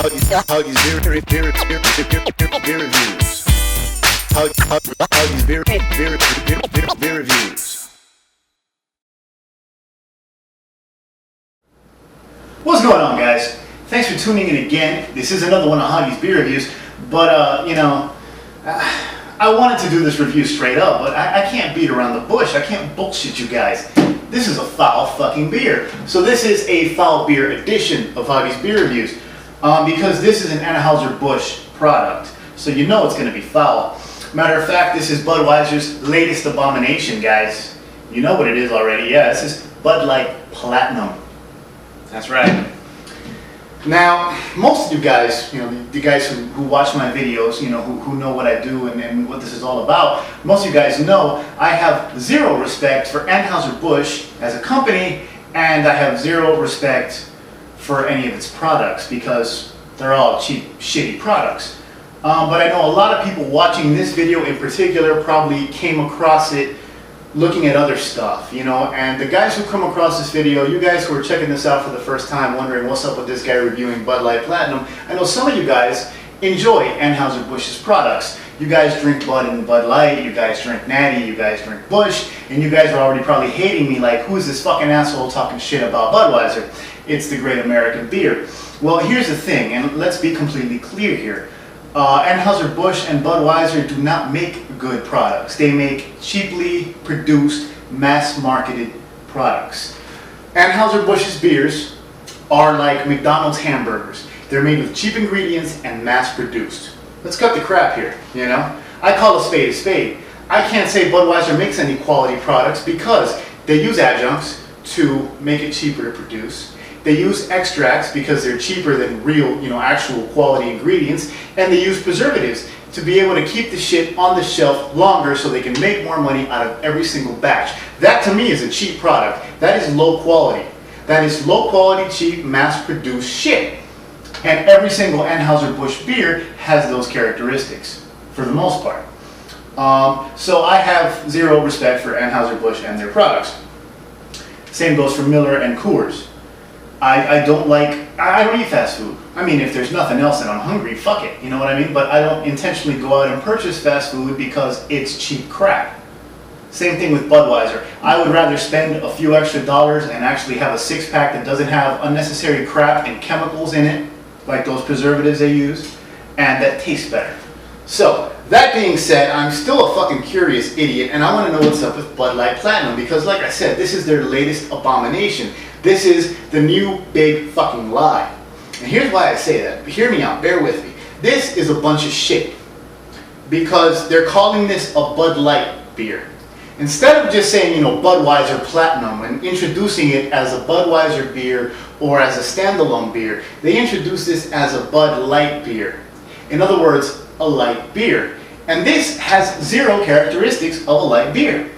Hoggie's beer reviews. Hoggie's beer reviews. What's going on, guys? Thanks for tuning in again. This is another one of Hoggie's beer reviews, but I wanted to do this review straight up, but I can't beat around the bush. I can't bullshit you guys. This is a foul fucking beer. So this is a foul beer edition of Hoggie's beer reviews, because this is an Anheuser-Busch product, so you know it's going to be foul. Matter of fact, this is Budweiser's latest abomination, guys. You know what it is already. Yeah, this is Bud Light Platinum. That's right. Now, most of you guys, the guys who watch my videos, who know what I do and what this is all about, most of you guys know I have zero respect for Anheuser-Busch as a company, and I have zero respect for any of its products because they're all cheap, shitty products. But I know a lot of people watching this video in particular probably came across it looking at other stuff, and the guys who come across this video, you guys who are checking this out for the first time wondering what's up with this guy reviewing Bud Light Platinum, I know some of you guys enjoy Anheuser-Busch's products. You guys drink Bud and Bud Light, you guys drink Natty, you guys drink Busch, and you guys are already probably hating me like, who is this fucking asshole talking shit about Budweiser? It's the great American beer. Well, here's the thing, and let's be completely clear here. Anheuser-Busch and Budweiser do not make good products. They make cheaply produced, mass-marketed products. Anheuser-Busch's beers are like McDonald's hamburgers. They're made with cheap ingredients and mass-produced. Let's cut the crap here, I call a spade a spade. I can't say Budweiser makes any quality products because they use adjuncts to make it cheaper to produce. They use extracts because they're cheaper than real, actual quality ingredients, and they use preservatives to be able to keep the shit on the shelf longer so they can make more money out of every single batch. That to me is a cheap product. That is low quality. That is low quality, cheap, mass-produced shit. And every single Anheuser-Busch beer has those characteristics, for the most part. So I have zero respect for Anheuser-Busch and their products. Same goes for Miller and Coors. I don't eat fast food. I mean, if there's nothing else and I'm hungry, fuck it, you know what I mean? But I don't intentionally go out and purchase fast food because it's cheap crap. Same thing with Budweiser. I would rather spend a few extra dollars and actually have a six-pack that doesn't have unnecessary crap and chemicals in it, like those preservatives they use, and that tastes better. So, that being said, I'm still a fucking curious idiot, and I want to know what's up with Bud Light Platinum, because like I said, this is their latest abomination. This is the new big fucking lie. And here's why I say that. Hear me out, bear with me. This is a bunch of shit, because they're calling this a Bud Light beer. Instead of just saying, Budweiser Platinum and introducing it as a Budweiser beer or as a standalone beer, they introduce this as a Bud Light beer. In other words, a light beer. And this has zero characteristics of a light beer.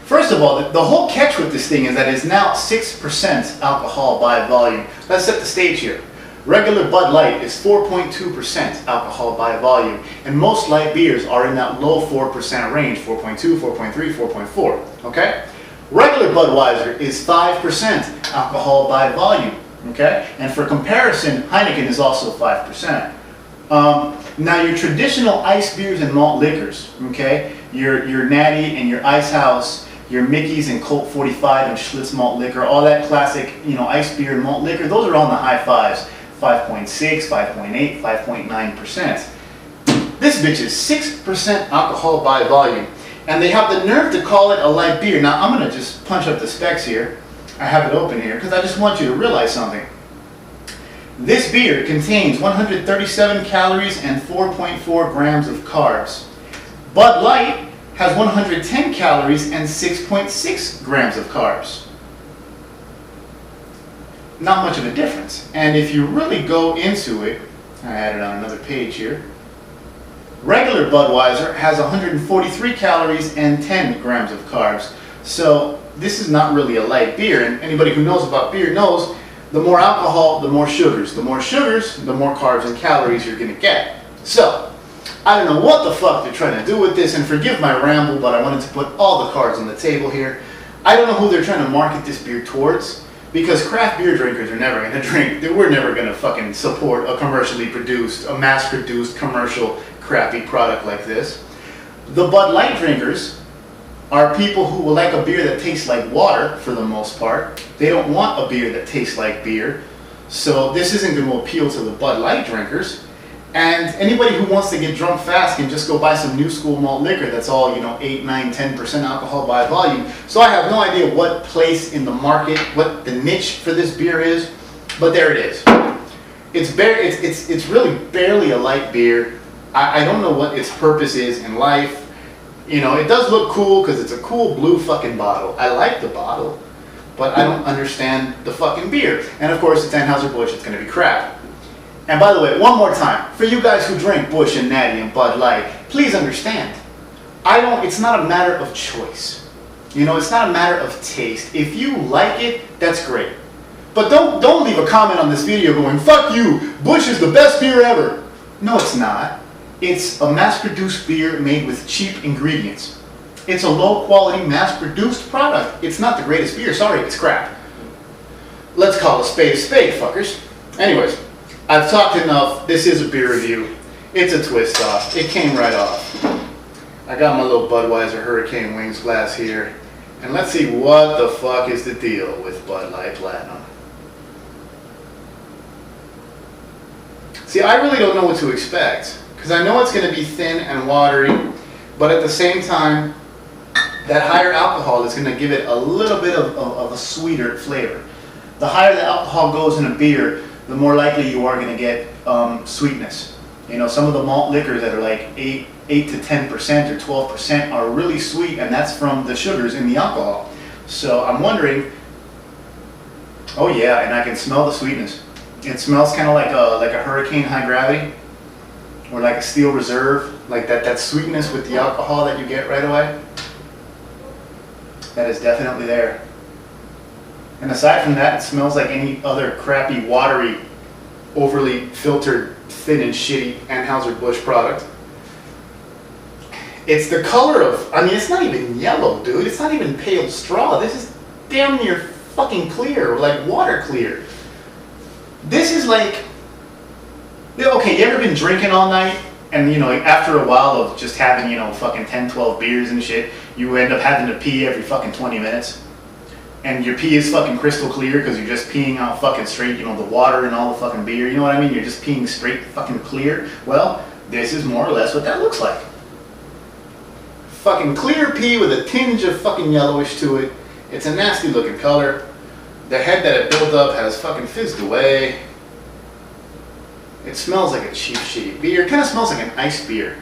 First of all, the whole catch with this thing is that it's now 6% alcohol by volume. Let's set the stage here. Regular Bud Light is 4.2% alcohol by volume, and most light beers are in that low 4% range, 4.2, 4.3, 4.4, okay? Regular Budweiser is 5% alcohol by volume, okay? And for comparison, Heineken is also 5%. Now your traditional ice beers and malt liquors, okay? Your Natty and your Ice House, your Mickey's and Colt 45 and Schlitz malt liquor, all that classic, ice beer and malt liquor, those are on the high fives. 5.6, 5.8, 5.9%. This bitch is 6% alcohol by volume. And they have the nerve to call it a light beer. Now I'm going to just punch up the specs here. I have it open here because I just want you to realize something. This beer contains 137 calories and 4.4 grams of carbs. Bud Light has 110 calories and 6.6 grams of carbs. Not much of a difference. And if you really go into it, I added on another page here, regular Budweiser has 143 calories and 10 grams of carbs. So this is not really a light beer, and anybody who knows about beer knows the more alcohol, the more sugars. The more sugars, the more carbs and calories you're going to get. So, I don't know what the fuck they're trying to do with this, and forgive my ramble, but I wanted to put all the cards on the table here. I don't know who they're trying to market this beer towards. Because craft beer drinkers are never going to drink, we're never going to fucking support a commercially produced, a mass-produced commercial crappy product like this. The Bud Light drinkers are people who will like a beer that tastes like water for the most part. They don't want a beer that tastes like beer. So this isn't going to appeal to the Bud Light drinkers. And anybody who wants to get drunk fast can just go buy some new school malt liquor that's all, 8, 9, 10% alcohol by volume. So I have no idea what place in the market, what the niche for this beer is, but there it is. It's really barely a light beer. I don't know what its purpose is in life. It does look cool because it's a cool blue fucking bottle. I like the bottle, but I don't understand the fucking beer. And of course, it's Anheuser-Busch, it's going to be crap. And by the way, one more time, for you guys who drink Busch and Natty and Bud Light, please understand, it's not a matter of choice. It's not a matter of taste. If you like it, that's great. But don't leave a comment on this video going, fuck you, Busch is the best beer ever. No, it's not. It's a mass-produced beer made with cheap ingredients. It's a low-quality, mass-produced product. It's not the greatest beer. Sorry, it's crap. Let's call a spade, fuckers. Anyways, I've talked enough. This is a beer review. It's a twist off. It came right off. I got my little Budweiser Hurricane Wings glass here. And let's see what the fuck is the deal with Bud Light Platinum. See, I really don't know what to expect. Because I know it's going to be thin and watery. But at the same time, that higher alcohol is going to give it a little bit of a sweeter flavor. The higher the alcohol goes in a beer, the more likely you are going to get sweetness. Some of the malt liquors that are like 8 to 10% or 12% are really sweet, and that's from the sugars in the alcohol. So I'm wondering, oh yeah, and I can smell the sweetness. It smells kind of like a Hurricane High Gravity, or like a Steel Reserve, like that sweetness with the alcohol that you get right away. That is definitely there. And aside from that, it smells like any other crappy, watery, overly filtered, thin and shitty Anheuser-Busch product. It's the color of, it's not even yellow, dude. It's not even pale straw. This is damn near fucking clear, like water clear. This is like, okay, you ever been drinking all night? And after a while of just having, fucking 10, 12 beers and shit, you end up having to pee every fucking 20 minutes. And your pee is fucking crystal clear because you're just peeing out fucking straight, the water and all the fucking beer, you know what I mean? You're just peeing straight fucking clear. Well, this is more or less what that looks like. Fucking clear pee with a tinge of fucking yellowish to it. It's a nasty looking color. The head that it built up has fucking fizzed away. It smells like a cheap, shitty beer. It kind of smells like an iced beer.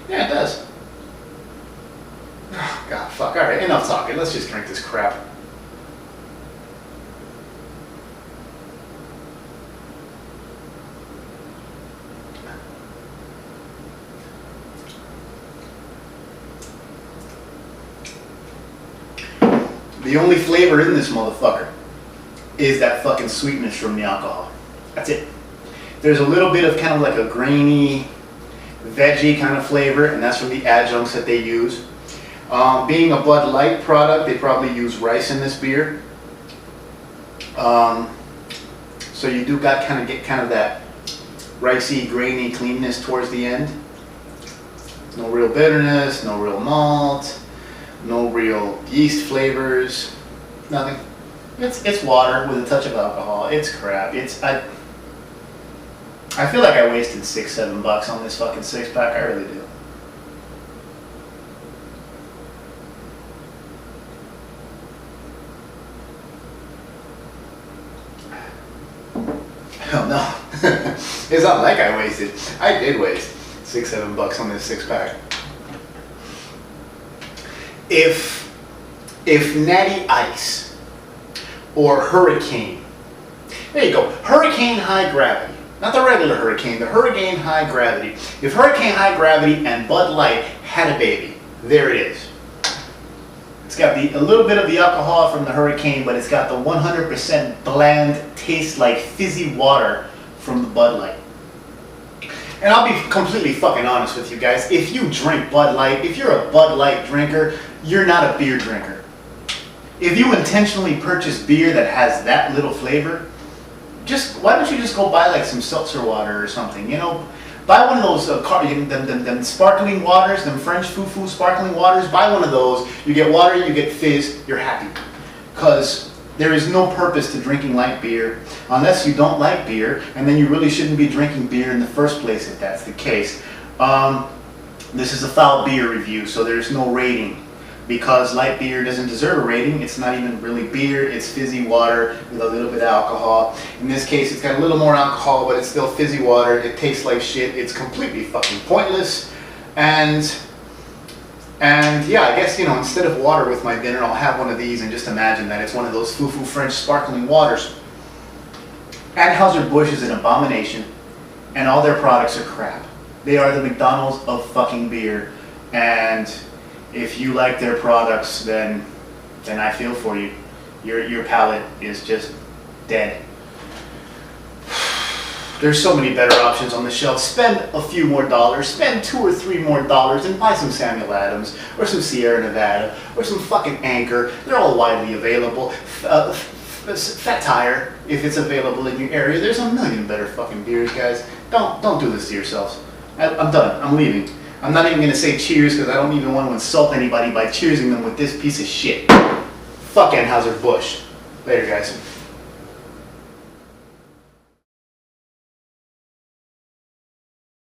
Yeah, it does. Oh, God, fuck. Alright, enough talking. Let's just drink this crap. The only flavor in this motherfucker is that fucking sweetness from the alcohol. That's it. There's a little bit of kind of like a grainy, veggie kind of flavor, and that's from the adjuncts that they use. Being a Bud Light product, they probably use rice in this beer. So you do get kind of that ricey, grainy cleanness towards the end. No real bitterness, no real malt, no real yeast flavors, nothing. It's water with a touch of alcohol. It's crap. I feel like I wasted $6-7 on this fucking 6-pack. I really do. Oh no. It's not like I wasted. I did waste $6-7 on this 6-pack. If Natty Ice or Hurricane, there you go, Hurricane High Gravity, not the regular Hurricane, the Hurricane High Gravity. If Hurricane High Gravity and Bud Light had a baby, there it is. It's got a little bit of the alcohol from the Hurricane, but it's got the 100% bland, taste like fizzy water from the Bud Light. And I'll be completely fucking honest with you guys. If you drink Bud Light, if you're a Bud Light drinker, you're not a beer drinker. if you intentionally purchase beer that has that little flavor, why don't you just go buy like some seltzer water or something, you know? Buy one of those them sparkling waters, them French foo-foo sparkling waters. Buy one of those. You get water, you get fizz, you're happy. Because there is no purpose to drinking light beer unless you don't like beer, and then you really shouldn't be drinking beer in the first place if that's the case. This is a foul beer review, so there's no rating. Because light beer doesn't deserve a rating. It's not even really beer, it's fizzy water with a little bit of alcohol. In this case, it's got a little more alcohol, but it's still fizzy water. It tastes like shit. It's completely fucking pointless. And yeah, I guess, you know, instead of water with my dinner, I'll have one of these and just imagine that it's one of those foo-foo French sparkling waters. Anheuser-Busch is an abomination, and all their products are crap. They are the McDonald's of fucking beer, and if you like their products, then I feel for you. Your palate is just dead. There's so many better options on the shelf. Spend a few more dollars, spend $2 or $3 more, and buy some Samuel Adams, or some Sierra Nevada, or some fucking Anchor. They're all widely available. Fat Tire, if it's available in your area. There's a million better fucking beers, guys. Don't do this to yourselves. I'm done. I'm leaving. I'm not even going to say cheers because I don't even want to insult anybody by cheersing them with this piece of shit. Fuck Anheuser-Busch. Later, guys.